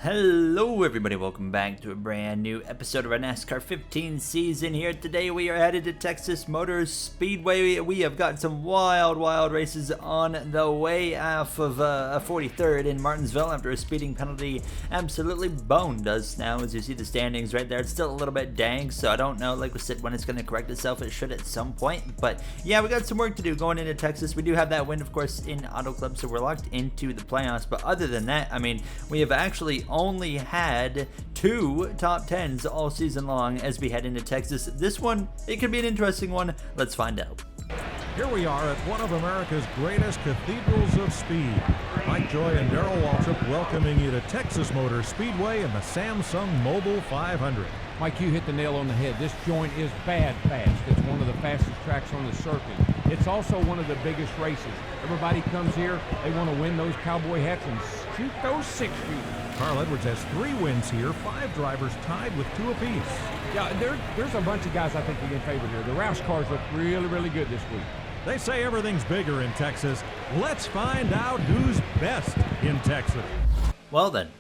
Hello everybody, welcome back to a brand new episode of our NASCAR 15 season here. Today we are headed to Texas Motor Speedway. We have got some wild races on the way off of 43rd in Martinsville after a speeding penalty absolutely boned us now. As you see the standings right there, it's still a little bit dank, so I don't know, like we said, when it's going to correct itself. It should at some point, but yeah, we got some work to do going into Texas. We do have that win, of course, in Auto Club, so we're locked into the playoffs, but other than that, I mean, we have actually only had 2 top 10s all season long as we head into Texas. This one, it could be an interesting one. Let's find out. Here we are at one of America's greatest cathedrals of speed. Mike Joy and Darrell Waltrip welcoming you to Texas Motor Speedway and the Samsung Mobile 500. Mike, you hit the nail on the head. This joint is bad fast. It's one of the fastest tracks on the circuit. It's also one of the biggest races. Everybody comes here, they want to win those cowboy hats and shoot those 6-feet. Carl Edwards has 3 wins here, 5 drivers tied with 2 apiece. Yeah, there's a bunch of guys I think are in favor here. The Roush cars look really good this week. They say everything's bigger in Texas. Let's find out who's best in Texas. Well then,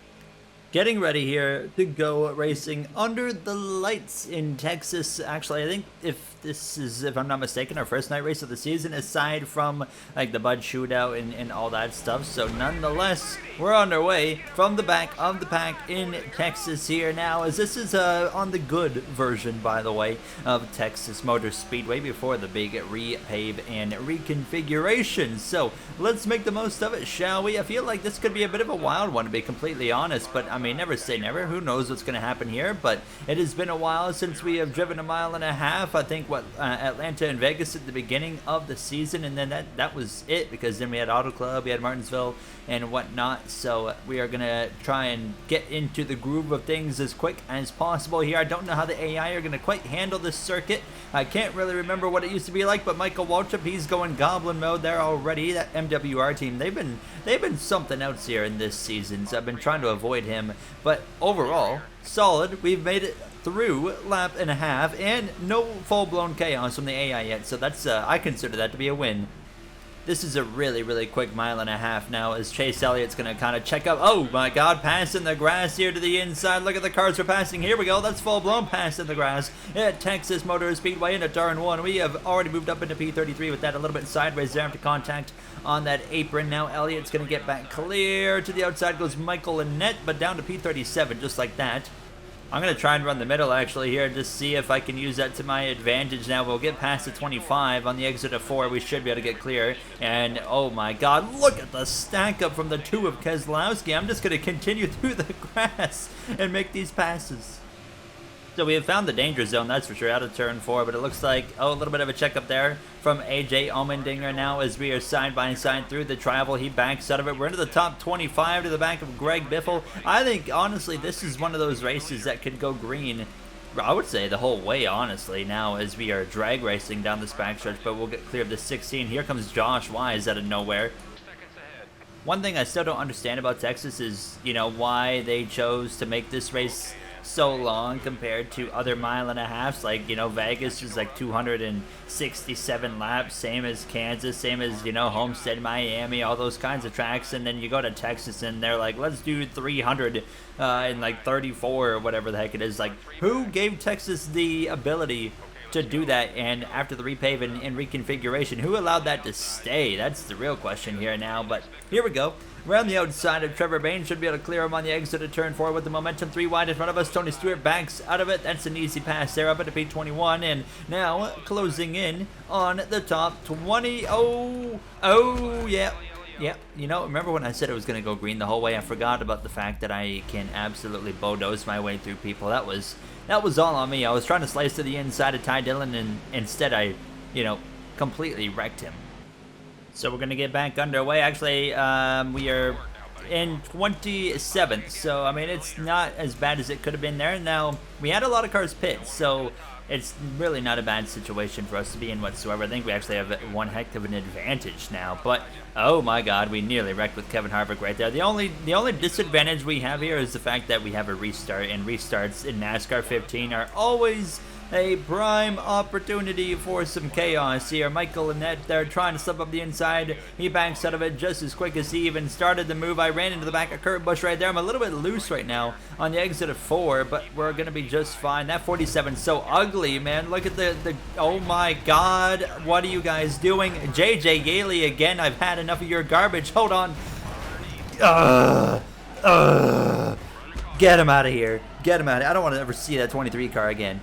getting ready here to go racing under the lights in Texas. Actually, I think if I'm not mistaken, our first night race of the season, aside from like the Bud shootout and all that stuff. So nonetheless, we're on our way from the back of the pack in Texas here now, as this is on the good version, by the way, of Texas Motor Speedway before the big repave and reconfiguration. So let's make the most of it, shall we? I feel like this could be a bit of a wild one, to be completely honest, but I mean, never say never. Who knows what's going to happen here? But it has been a while since we have driven a mile and a half. I think Atlanta and Vegas at the beginning of the season, and then that was it, because then we had Auto Club, we had Martinsville and whatnot. So we are gonna try and get into the groove of things as quick as possible here. I don't know how the AI are gonna quite handle this circuit. I can't really remember what it used to be like, but Michael Waltrip, he's going goblin mode there already. That MWR team, they've been something else here in this season, so I've been trying to avoid him. But overall, solid. We've made it through lap and a half, and no full-blown chaos from the AI yet, so that's I consider that to be a win. This is a really quick mile and a half now, as Chase Elliott's going to kind of check up. Oh my god, passing the grass here to the inside. Look at the cars we're passing. Here we go. That's full-blown pass in the grass at Texas Motor Speedway into turn 1. We have already moved up into P33 with that a little bit sideways there after contact on that apron. Now Elliott's going to get back clear. To the outside goes Michael Annette, but down to P37 just like that. I'm going to try and run the middle actually here, just see if I can use that to my advantage. Now we'll get past the 25 on the exit of 4. We should be able to get clear. And oh my god, look at the stack up from the 2 of Keselowski. I'm just going to continue through the grass and make these passes. So we have found the danger zone, that's for sure, out of turn 4, but it looks like, a little bit of a checkup there from AJ Allmendinger now as we are side by side through the travel. He backs out of it. We're into the top 25 to the back of Greg Biffle. I think, honestly, this is one of those races that could go green, I would say, the whole way, honestly, now as we are drag racing down this backstretch, but we'll get clear of the 16. Here comes Josh Wise out of nowhere. One thing I still don't understand about Texas is, why they chose to make this race so long compared to other mile and a halves. Like, Vegas is like 267 laps, same as Kansas, same as, Homestead, Miami, all those kinds of tracks. And then you go to Texas and they're like, let's do 300 in like 34 or whatever the heck it is. Like, who gave Texas the ability to do that? And after the repave and reconfiguration, who allowed that to stay? That's the real question here now. But here we go. Around the outside of Trevor Bayne, should be able to clear him on the exit of turn 4 with the momentum 3 wide in front of us. Tony Stewart backs out of it. That's an easy pass there up into P21, and now closing in on the top 20. Oh yeah. Remember when I said it was going to go green the whole way? I forgot about the fact that I can absolutely bulldoze my way through people. That was all on me. I was trying to slice to the inside of Ty Dillon, and instead I, completely wrecked him. So we're going to get back underway. Actually, we are in 27th, so I mean, it's not as bad as it could have been there. Now, we had a lot of cars pit, so it's really not a bad situation for us to be in whatsoever. I think we actually have one heck of an advantage now. But oh my God, we nearly wrecked with Kevin Harvick right there. The only disadvantage we have here is the fact that we have a restart, and restarts in NASCAR 15 are always a prime opportunity for some chaos here. Michael Annette there trying to slip up the inside. He backs out of it just as quick as he even started the move. I ran into the back of Kurt Busch right there. I'm a little bit loose right now on the exit of 4, but we're going to be just fine. That 47's so ugly, man. Look at the oh my God. What are you guys doing? JJ Yaley again. I've had enough of your garbage. Hold on. Get him out of here. Get him out of here. I don't want to ever see that 23 car again.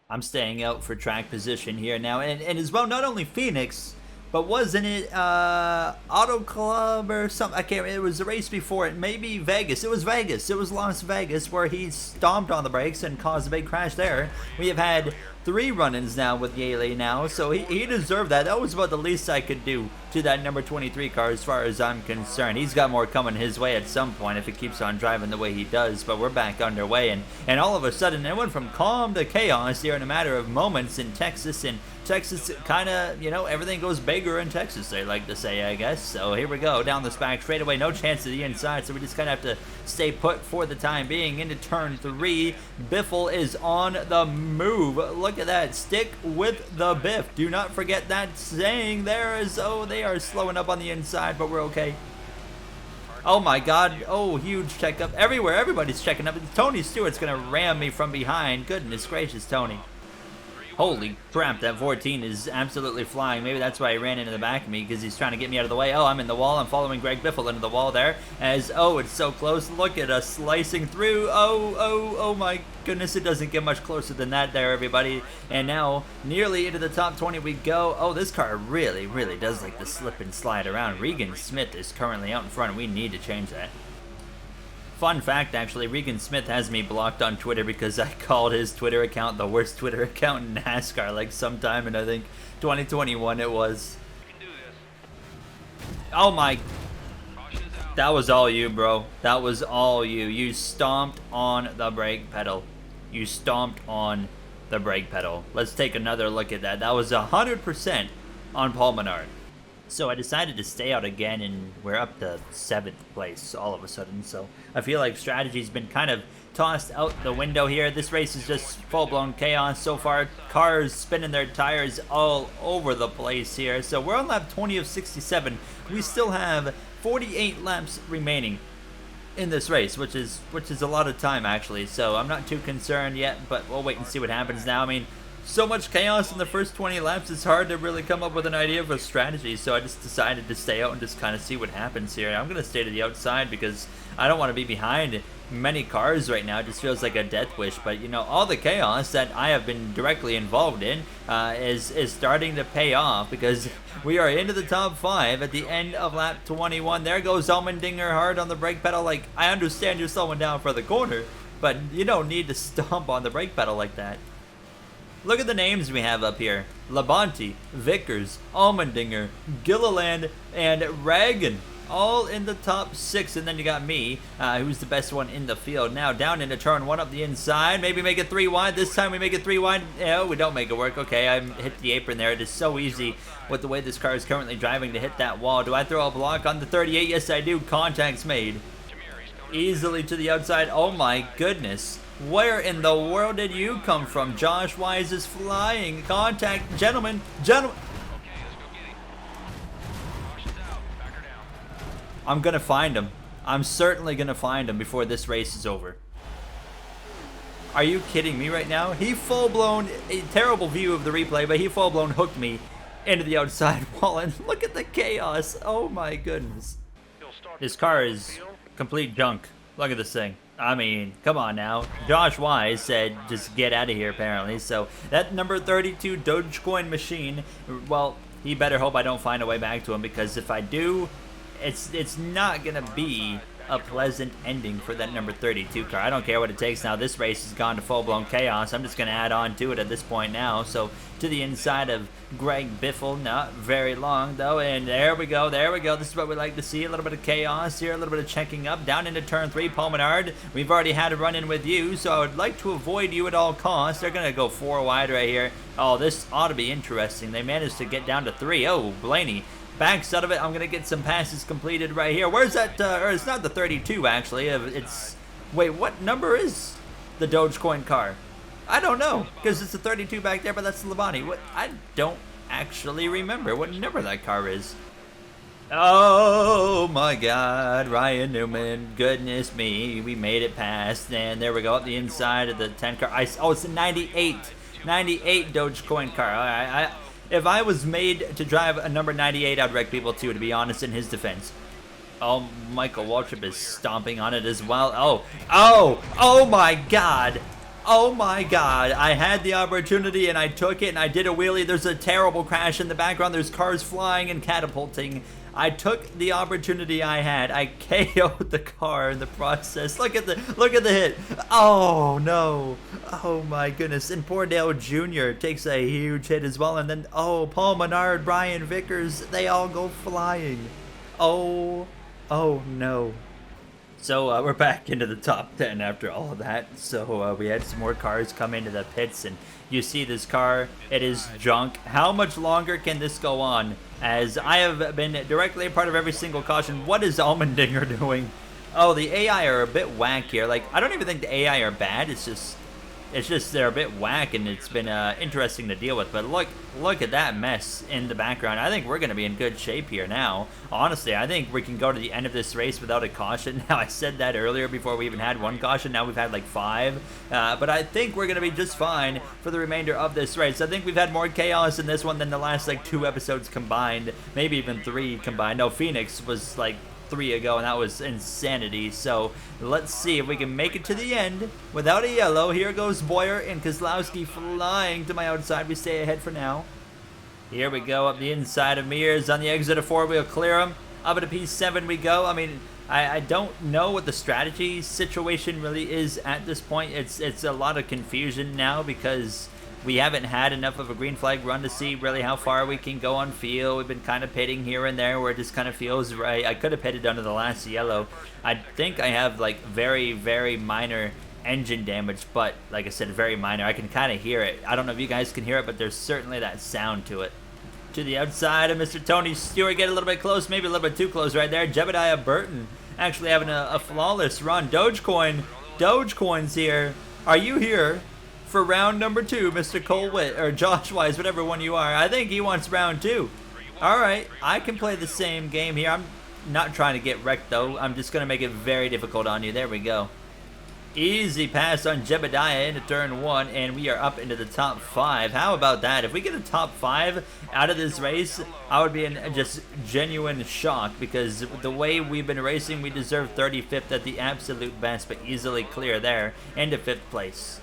I'm staying out for track position here now, and as well, not only Phoenix, but wasn't it Auto Club or something? I can't. It was a race before it. Maybe Vegas. It was Vegas. It was Las Vegas where he stomped on the brakes and caused a big crash there. We have had 3 run-ins now with Yaley now, so he deserved that. That was about the least I could do to that number 23 car as far as I'm concerned. He's got more coming his way at some point if he keeps on driving the way he does, but we're back underway, and all of a sudden it went from calm to chaos here in a matter of moments in Texas, and Texas kind of, you know, everything goes bigger in Texas, they like to say, I guess. So here we go, down this back straightaway, no chance to the inside, so we just kind of have to stay put for the time being. Into turn 3, Biffle is on the move. Look at that, stick with the Biff. Do not forget that saying there is, oh, they are slowing up on the inside, but we're okay. Oh my God, oh, huge checkup everywhere, everybody's checking up. Tony Stewart's gonna ram me from behind. Goodness gracious, Tony. Holy crap, that 14 is absolutely flying. Maybe that's why he ran into the back of me, because he's trying to get me out of the way. Oh, I'm in the wall. I'm following Greg Biffle into the wall there. As, oh, it's so close. Look at us slicing through. Oh my goodness. It doesn't get much closer than that there, everybody. And now, nearly into the top 20 we go. Oh, this car really, really does like to slip and slide around. Regan Smith is currently out in front, and we need to change that. Fun fact, actually, Regan Smith has me blocked on Twitter because I called his Twitter account the worst Twitter account in NASCAR, like sometime in, I think, 2021 it was. Oh my, that was all you, bro. That was all you. You stomped on the brake pedal. You stomped on the brake pedal. Let's take another look at that. That was 100% on Paul Menard. So I decided to stay out again, and we're up to 7th place all of a sudden. So I feel like strategy's been kind of tossed out the window here. This race is just full-blown chaos so far. Cars spinning their tires all over the place here. So we're on lap 20 of 67. We still have 48 laps remaining in this race, which is a lot of time actually. So I'm not too concerned yet, but we'll wait and see what happens now. I mean, so much chaos in the first 20 laps, it's hard to really come up with an idea of a strategy, so I just decided to stay out and just kind of see what happens here. I'm going to stay to the outside because I don't want to be behind many cars right now. It just feels like a death wish, but you know, all the chaos that I have been directly involved in is starting to pay off, because we are into the top 5 at the end of lap 21. There goes Allmendinger hard on the brake pedal. Like, I understand you're slowing down for the corner, but you don't need to stomp on the brake pedal like that. Look at the names we have up here. Labonte, Vickers, Allmendinger, Gilliland, and Reagan. All in the top 6. And then you got me, who's the best one in the field. Now down into turn 1 up the inside. Maybe make it 3 wide. This time we make it 3 wide. No, we don't make it work. Okay, I hit the apron there. It is so easy with the way this car is currently driving to hit that wall. Do I throw a block on the 38? Yes, I do. Contact's made. Easily to the outside. Oh my goodness. Where in the world did you come from? Josh Wise is flying. Contact. Gentlemen. I'm going to find him. I'm certainly going to find him before this race is over. Are you kidding me right now? He full-blown, a terrible view of the replay, but he full-blown hooked me into the outside wall. And look at the chaos. Oh my goodness. This car is complete junk. Look at this thing. I mean, come on now. Josh Wise said just get out of here, apparently. So that number 32 Dogecoin machine, well, he better hope I don't find a way back to him, because if I do, it's not going to be a pleasant ending for that number 32 car. I don't care what it takes now. This race has gone to full-blown chaos. I'm just going to add on to it at this point now. So to the inside of Greg Biffle, not very long though, and there we go, there we go. This is what we like to see, a little bit of chaos here, a little bit of checking up, down into turn 3, Paul Menard. We've already had a run-in with you, so I would like to avoid you at all costs. They're going to go 4 wide right here. Oh, this ought to be interesting. They managed to get down to 3. Oh, Blaney backs out of it. I'm going to get some passes completed right here. Where's that, or it's not the 32 actually, it's, wait, what number is the Dogecoin car? I don't know, because it's a 32 back there, but that's Labonte. What? I don't actually remember what number that car is. Oh my God, Ryan Newman, goodness me, we made it past, and there we go, up the inside of the 10 car. Oh, it's a 98 Dogecoin car. If I was made to drive a number 98, I'd wreck people too, to be honest, in his defense. Oh, Michael Waltrip is stomping on it as well. Oh my God. Oh my God, I had the opportunity and I took it and I did a wheelie. There's a terrible crash in the background. There's cars flying and catapulting. I took the opportunity I had. I KO'd the car in the process. Look at the hit. Oh no. Oh my goodness. And poor Dale Jr. takes a huge hit as well. And then, oh, Paul Menard, Brian Vickers, they all go flying. Oh no. So we're back into the top 10 after all of that. So we had some more cars come into the pits, and you see this car, it is junk. How much longer can this go on? As I have been directly a part of every single caution. What is Allmendinger doing? Oh, the AI are a bit whack here. Like, I don't even think the AI are bad. It's just they're a bit whack, and it's been interesting to deal with. But look at that mess in the background. I think we're going to be in good shape here now. Honestly, I think we can go to the end of this race without a caution. Now, I said that earlier before we even had one caution. Now we've had like 5. But I think we're going to be just fine for the remainder of this race. I think we've had more chaos in this one than the last like 2 episodes combined. Maybe even 3 combined. No, Phoenix was like 3 ago, and that was insanity. So let's see if we can make it to the end without a yellow. Here goes Boyer and Kozlowski flying to my outside. We stay ahead for now. Here we go up the inside of Mears on the exit of 4. We'll clear him. Up at a P7 we go. I mean, I don't know what the strategy situation really is at this point. It's a lot of confusion now because we haven't had enough of a green flag run to see really how far we can go on field. We've been kind of pitting here and there where it just kind of feels right. I could have pitted under the last yellow. I think I have like very, very minor engine damage, but like I said, very minor. I can kind of hear it. I don't know if you guys can hear it, but there's certainly that sound to it. To the outside of Mr. Tony Stewart, get a little bit close, maybe a little bit too close right there. Jebediah Burton actually having a flawless run. Dogecoin's here. Are you here for round number 2, Mr. Cole Witt, or Josh Wise, whatever one you are? I think he wants round 2. All right, I can play the same game here. I'm not trying to get wrecked, though. I'm just going to make it very difficult on you. There we go. Easy pass on Jebediah into turn 1, and we are up into the top 5. How about that? If we get a top 5 out of this race, I would be in just genuine shock, because the way we've been racing, we deserve 35th at the absolute best, but easily clear there into 5th place.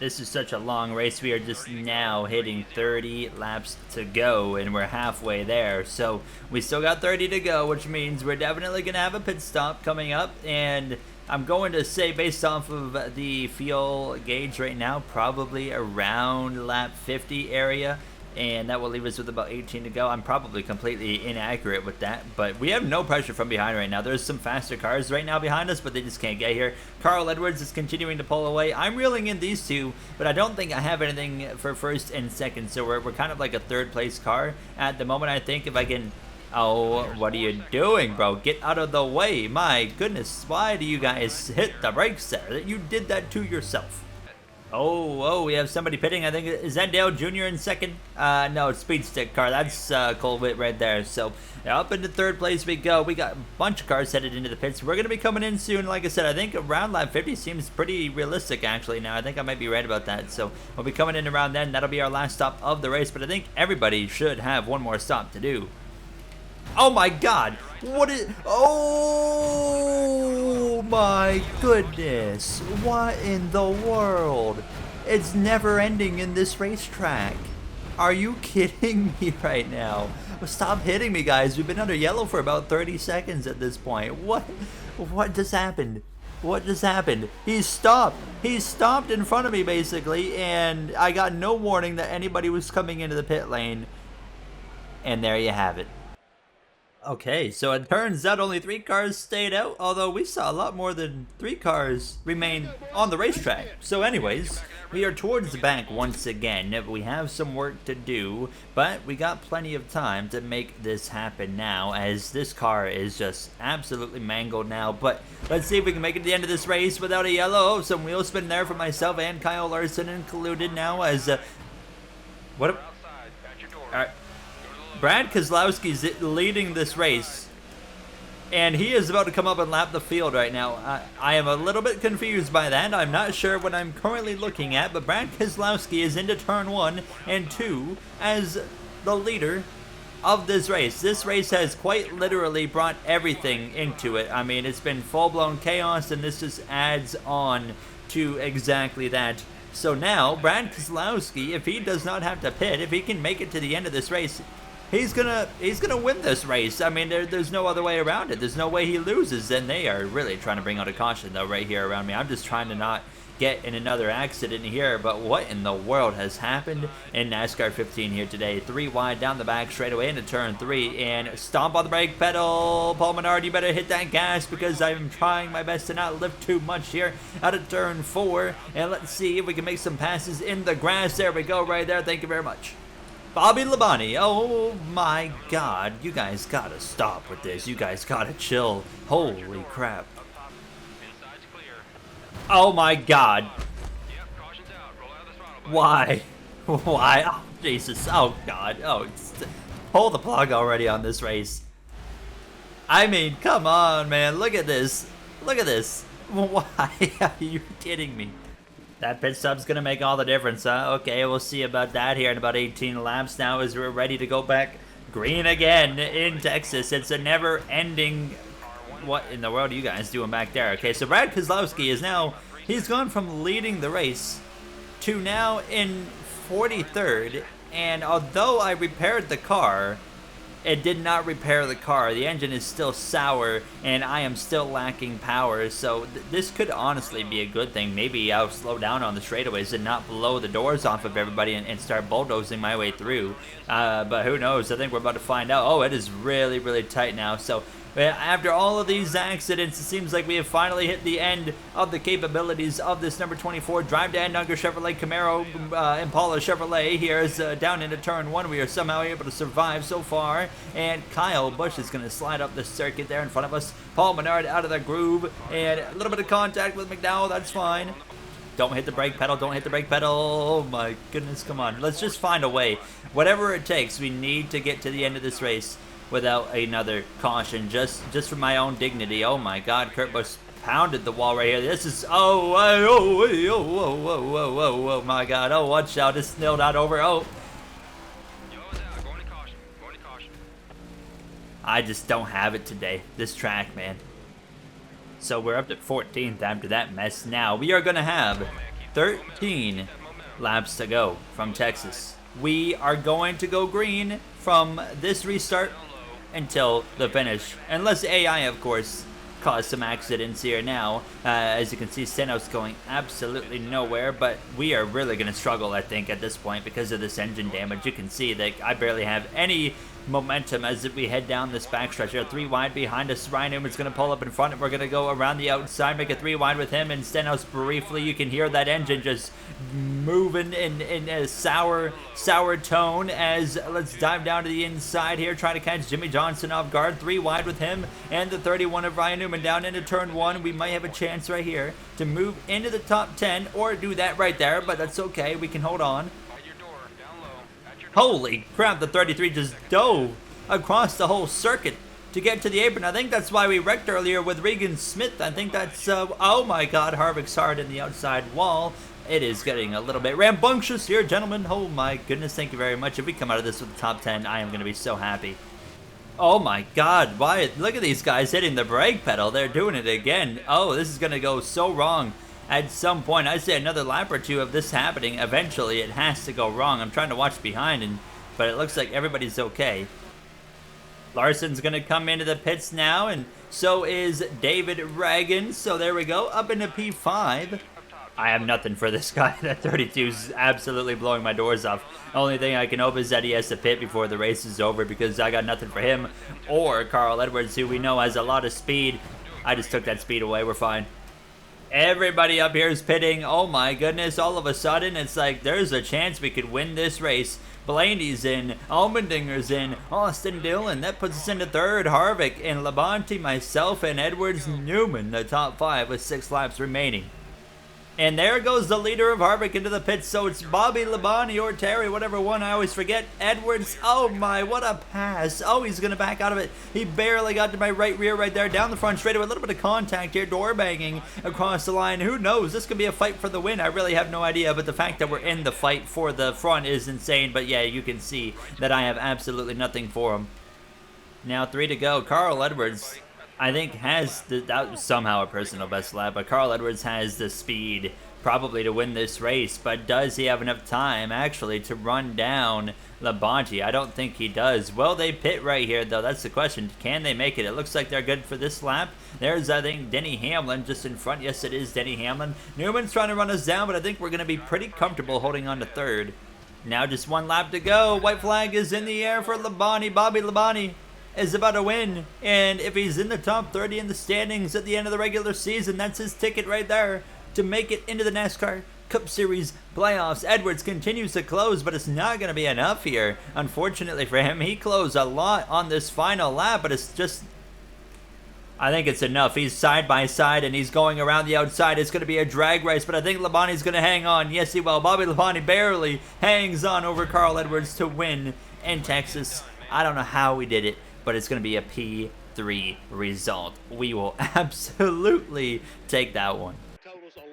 This is such a long race. We are just now hitting 30 laps to go, and we're halfway there. So we still got 30 to go, which means we're definitely going to have a pit stop coming up. And I'm going to say, based off of the fuel gauge right now, probably around lap 50 area. And that will leave us with about 18 to go. I'm probably completely inaccurate with that, but we have no pressure from behind right now. There's some faster cars right now behind us, but they just can't get here. Carl Edwards is continuing to pull away. I'm reeling in these 2, but I don't think I have anything for first and second, so we're kind of like a 3rd place car at the moment. I think if I can... Oh, what are you doing, bro? Get out of the way. My goodness, why do you guys hit the brakes there? You did that to yourself. Oh, we have somebody pitting. I think, is that Dale Jr. in second? No, it's Speed Stick car. That's Cole Witt right there. So up into 3rd place we go. We got a bunch of cars headed into the pits. We're going to be coming in soon. Like I said, I think around lap 50 seems pretty realistic actually now. I think I might be right about that. So we'll be coming in around then. That'll be our last stop of the race. But I think everybody should have one more stop to do. Oh my God. What is... Oh my goodness. What in the world? It's never ending in this racetrack. Are you kidding me right now? Stop hitting me, guys. We've been under yellow for about 30 seconds at this point. What? What just happened? What just happened? He stopped. He stopped in front of me, basically, and I got no warning that anybody was coming into the pit lane. And there you have it. Okay, so it turns out only 3 cars stayed out, although we saw a lot more than 3 cars remain on the racetrack. So anyways, we are towards the back once again. We have some work to do, but we got plenty of time to make this happen now, as this car is just absolutely mangled now. But let's see if we can make it to the end of this race without a yellow. Some wheel spin there for myself and Kyle Larson included now, as what? Alright. Brad Keselowski's leading this race, and he is about to come up and lap the field right now. I am a little bit confused by that. I'm not sure what I'm currently looking at, but Brad Keselowski is into turn 1 and 2 as the leader of this race. This race has quite literally brought everything into it. I mean, it's been full-blown chaos, and this just adds on to exactly that. So now, Brad Keselowski, if he does not have to pit, if he can make it to the end of this race, he's gonna win this race. I mean, there's no other way around it. There's no way he loses, and they are really trying to bring out a caution, though, right here around me. I'm just trying to not get in another accident here, but what in the world has happened in NASCAR 15 here today? 3 wide down the back straight away into turn 3, and stomp on the brake pedal. Paul Menard, you better hit that gas, because I'm trying my best to not lift too much here out of turn 4, and let's see if we can make some passes in the grass. There we go, right there. Thank you very much. Bobby Labonte, oh my god, you guys gotta stop with this. You guys gotta chill. Holy crap. Oh my god. Why? Why? Oh, Jesus. Oh god. Oh, pull the plug already on this race. I mean, come on, man. Look at this. Look at this. Why are you kidding me? That pit stop's gonna make all the difference, huh? Okay, we'll see about that here in about 18 laps now, as we're ready to go back green again in Texas. It's a never-ending... What in the world are you guys doing back there? Okay, so Brad Keselowski is now... He's gone from leading the race to now in 43rd, and although I repaired the car, it did not repair the car. The engine is still sour, and I am still lacking power, so this could honestly be a good thing. Maybe I'll slow down on the straightaways and not blow the doors off of everybody and start bulldozing my way through. But who knows? I think we're about to find out. Oh, it is really, really tight now. So after all of these accidents, it seems like we have finally hit the end of the capabilities of this number 24 Drive Dan Dunker Chevrolet Camaro Impala Chevrolet. Here is down into turn 1. We are somehow able to survive so far, and Kyle Busch is going to slide up the circuit there in front of us. Paul Menard out of the groove, and a little bit of contact with McDowell. That's fine. Don't hit the brake pedal. Don't hit the brake pedal. Oh my goodness, come on. Let's just find a way. Whatever it takes, we need to get to the end of this race without another caution, just for my own dignity. Oh my god, Kurt Busch pounded the wall right here. This is, oh my god, oh, watch out, it's still not over. Oh, I just don't have it today, this track, man. So we're up to 14th after that mess. Now we are gonna have 13 laps to go from Texas. We are going to go green from this restart until the finish, unless AI, of course, caused some accidents here now. As you can see, Stenos going absolutely nowhere, but we are really going to struggle, I think, at this point because of this engine damage. You can see that I barely have any momentum as we head down this backstretch here. 3 wide behind us. Ryan Newman's going to pull up in front, and we're going to go around the outside, make a 3 wide with him, and Stenos briefly. You can hear that engine just moving in a sour tone as let's dive down to the inside here, try to catch Jimmy Johnson off guard. 3 wide with him and the 31 of Ryan Newman down into turn 1. We might have a chance right here to move into the top 10 or do that right there, but that's okay. We can hold on. Holy crap, the 33 just dove across the whole circuit to get to the apron. I think that's why we wrecked earlier with Regan Smith. I think that's, oh my god, Harvick's hard in the outside wall. It is getting a little bit rambunctious here, gentlemen. Oh my goodness, thank you very much. If we come out of this with the top 10, I am going to be so happy. Oh my god, why? Look at these guys hitting the brake pedal. They're doing it again. Oh, this is going to go so wrong. At some point, I'd say another lap or two of this happening, eventually it has to go wrong. I'm trying to watch behind, but it looks like everybody's okay. Larson's going to come into the pits now, and so is David Reagan. So there we go, up into P5. I have nothing for this guy. That 32 is absolutely blowing my doors off. Only thing I can hope is that he has to pit before the race is over, because I got nothing for him or Carl Edwards, who we know has a lot of speed. I just took that speed away. We're fine. Everybody up here is pitting. Oh my goodness, all of a sudden it's like there's a chance we could win this race. Blaney's in, Allmendinger's in, Austin Dillon, that puts us into third. Harvick and Labonte, myself, and Edwards Newman, the top 5 with 6 laps remaining. And there goes the leader of Harvick into the pits, so it's Bobby Labonte or Terry, whatever one, I always forget. Edwards, oh my, what a pass. Oh, he's going to back out of it. He barely got to my right rear right there, down the front straight away. A little bit of contact here, door banging across the line. Who knows? This could be a fight for the win. I really have no idea, but the fact that we're in the fight for the front is insane. But yeah, you can see that I have absolutely nothing for him. Now 3 to go. Carl Edwards, I think, has that was somehow a personal best lap, but Carl Edwards has the speed probably to win this race, but does he have enough time actually to run down Labonte? I don't think he does. Will they pit right here though? That's the question. Can they make it? It looks like they're good for this lap. There's, I think, Denny Hamlin just in front. Yes, it is Denny Hamlin. Newman's trying to run us down, but I think we're going to be pretty comfortable holding on to third. Now just 1 lap to go. White flag is in the air for Labonte. Bobby Labonte is about to win, and if he's in the top 30 in the standings at the end of the regular season, that's his ticket right there to make it into the NASCAR Cup Series playoffs. Edwards continues to close, but it's not going to be enough here, unfortunately for him. He closed a lot on this final lap, but it's just, I think it's enough. He's side by side, and he's going around the outside. It's going to be a drag race, but I think Labonte's going to hang on. Yes, he will. Bobby Labonte barely hangs on over Carl Edwards to win in Texas. I don't know how we did it, but it's going to be a P3 result. We will absolutely take that one.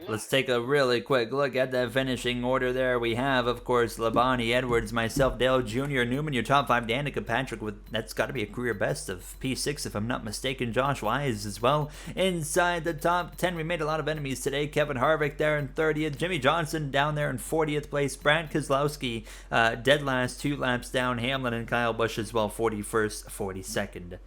Let's take a really quick look at that finishing order there. We have, of course, Labonte, Edwards, myself, Dale Jr., Newman, your top 5, Danica Patrick, with that's got to be a career best of P6 if I'm not mistaken. Josh Wise as well. Inside the top 10, we made a lot of enemies today. Kevin Harvick there in 30th. Jimmy Johnson down there in 40th place. Brad Keselowski dead last, 2 laps down. Hamlin and Kyle Busch as well, 41st, 42nd.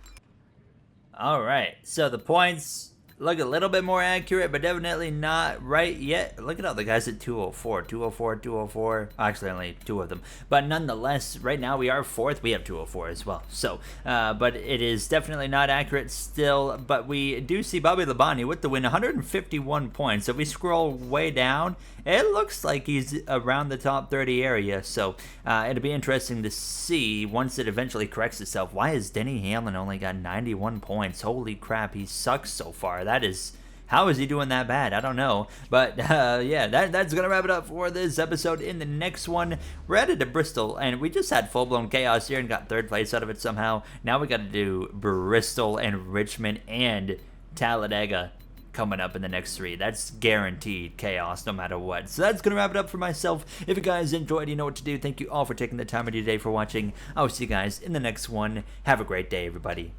All right, so the points look a little bit more accurate, but definitely not right yet. Look at all the guys at 204, 204, 204. Actually, only 2 of them. But nonetheless, right now we are 4th. We have 204 as well. So, but it is definitely not accurate still. But we do see Bobby Labonte with the win, 151 points. If we scroll way down, it looks like he's around the top 30 area. So, it'll be interesting to see once it eventually corrects itself. Why has Denny Hamlin only got 91 points? Holy crap, he sucks so far. That is, how is he doing that bad? I don't know. But yeah, that's going to wrap it up for this episode. In the next one, we're headed to Bristol, and we just had full-blown chaos here and got 3rd place out of it somehow. Now we got to do Bristol and Richmond and Talladega coming up in the next 3. That's guaranteed chaos no matter what. So that's going to wrap it up for myself. If you guys enjoyed, you know what to do. Thank you all for taking the time of your day for watching. I'll see you guys in the next one. Have a great day, everybody.